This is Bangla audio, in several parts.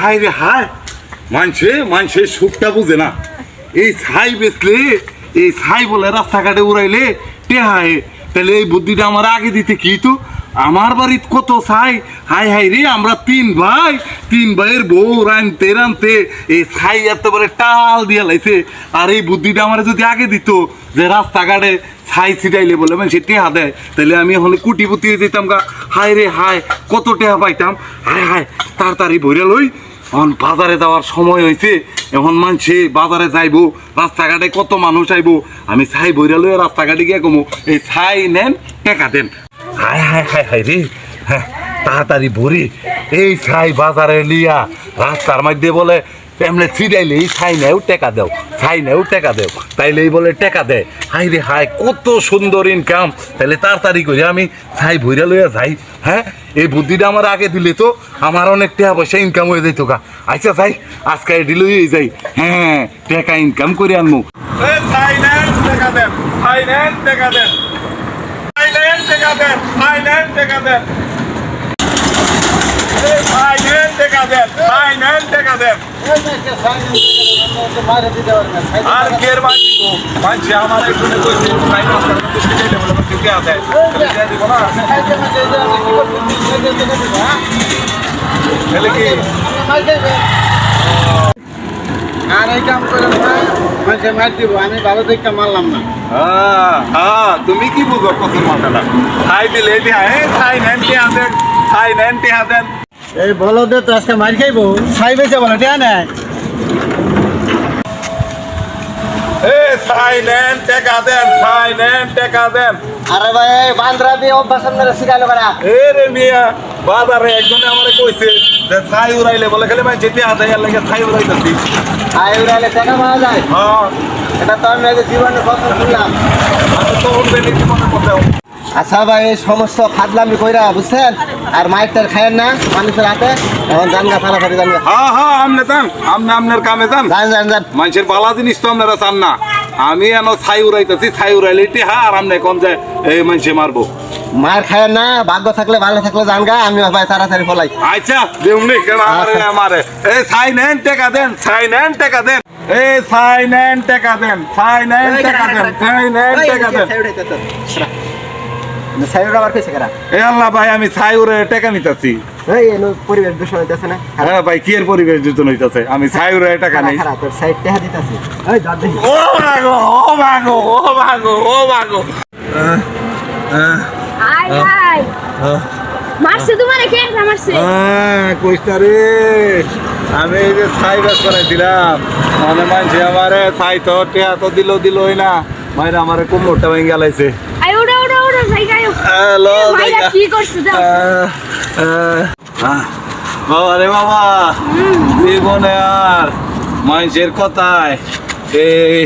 হায় রে হায়, মানুষে সুখটা বুঝে না। এই ছাই বেচলে, এই ছাই বলে রাস্তাঘাটে উড়াইলে টেহায়, তাহলে এই বুদ্ধিটা আমার আগে দিতে কি তো। আমার বাড়িত কত ছাই, হাই হাই রে, আমরা তিন ভাইয়ের বউ রানতে রানতে এই ছাই এতবারে টাল দিয়া লাইছে। আর এই বুদ্ধিটা আমার যদি আগে দিত যে রাস্তাঘাটে ছাই ছিটাইলে বলে সে টেহা দেয়, তাহলে আমি হলে কুটিপুটি হয়ে যেতাম গা। হায় রে হায়, কত টেহা পাইতাম। হায় হায়, তাড়াতাড়ি ভরে লই, এখন বাজারে যাওয়ার সময় হয়েছে। এখন মানুষে বাজারে যাইবো, রাস্তাঘাটে কত মানুষ আইবো, আমি ছাই ভরে লই রাস্তাঘাটে গিয়ে কমো এই ছাই নেন, টেকা দেন। হায় হায় হায় হায় রে, হ্যাঁ তাড়াতাড়ি ভরি এই ছাই বাজারে লিয়া রাস্তার মধ্যে বলে এমনি ছিটাইলে এই ছাই নেও টেকা দেও, ছাই নেও টেকা দেও, তাইলেই বলে টেকা দেয়। হাই রে হায়, কত সুন্দর ইনকাম। তাহলে তাড়াতাড়ি করে আমি ছাই ভইরা লইয়া যাই। হ্যাঁ, এই বুদ্ধিটা আমার আগে দিলে তো আমার অনেক টাকা পয়সা ইনকাম হয়ে যাইতো গা। আচ্ছা যাই, আজকে ডিলই যাই। হ্যাঁ, টাকা ইনকাম করে আনমু। ছাই নেন টেকা দেন, ছাই নেন টেকা দেন, ছাই নেন টেকা দেন, ছাই নেন টেকা দেন, ছাই নেন টেকা দেন, ছাই নেন টেকা দেন। আর কের মাঝি গো, মাঝি আমার একজনে কইছে ছাই রাস্তার মধ্যে ছিটাইলে বলে টিকে আছে, টিকে দিব না। তাহলে কি আর এই কাম করে মানুষে মার দিব, আমি ভালো দেখতে মারলাম না। তুমি কি বুঝো কচুর মাথাটা? ছাই দিলে ছাই নেন টিহা দেন, ছাই নেন টিহা দেন। এই বলো দে তো আজকে মার খাইবো, ছাই বেচে বলো ঠিক না। ছাই নেন টেকা দেন, ছাই নেন টেকা দেন। আরে ভাই বান্দরা দিয়ে অভ্যাস আপনারা শিখাইলো করা। এ রে মিয়া, বাজারে একজনে আমারে কইছে যে ছাই উড়াইলে বলে খালি মানে যেতে হাতে আর লাগে ছাই উড়াইতেছি। ছাই উড়াইলে টাকা পাওয়া যায়? হ্যাঁ, এটা তো আমি আগে জীবনে প্রথম শুনলাম। আমি তো উঠবে নাকি মনে করতে। আচ্ছা ভাই, এই সমস্ত ফাদলামি কইরা বুঝছেন, আর মাইকটার খায়েন না মানুষের হাতে। এখন জানগা ফাড়াফাড়ি জানগা। আমনে যান, আপনার কামে যান। যান। মানুষের বালা জিনিস তো আপনারা চান না। আমি এনো ছাই উড়াইতেছি, ছাই উড়াইলে টিহা, আর আমনে কোন যায় এই মানুষে মারবো। মার খায়েন না, ভাগ্য থাকলে ভালো থাকলে জানগা। আমি ভাই তাড়াতাড়ি ফলাই। আচ্ছা দেউনি কেন আমারে এই ছাই নেন টেকা দেন, ছাই নেন টেকা দেন, এই ছাই নেন টেকা দেন, ছাই নেন টেকা দেন, ছাই নেন টেকা দেন। ছাই উড়া আবার কইছে কারা? এ আল্লাহ ভাই, আমি ছাই উড়ে টাকা নিতেছি। এই এনো পরিবেশ দূষণ হইতাছে না? হ্যাঁ ভাই, কি এর পরিবেশ দূষণ হইতাছে? আমি ছাই উড়ে টাকা নেই। খারাপ তোর সাইড টাকা দিতাছি। ওই দাদ দেখি। ও ভাগো। আয় মারছে তোমারে, কে মারছে? কইস্তা রে, আমি এই যে ছাই গাছ করাইছিলাম, মানে মানছে আমারে ছাই তো টেহা তো দিলই না, মাইরা আমারে কোমরটা ভেঙে গেলাইছে। আয় ওড়া জায়গায়। হ্যালো ভাইয়া কি করছে দাও? বাবা রে বাবা, জীবনে আর মানুষের কথায় এই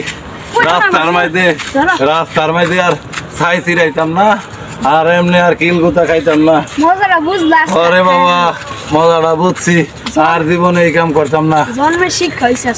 রাস্তার মধ্যে আর ছাই ছিড়াইতাম না, আর এমনি আর কিল গুতা খাইতাম না। মজাটা বুঝলা? আরে বাবা, মজাটা বুঝছি, আর জীবনে এই কাম করতাম না। জন্মের শিক্ষা হইছে।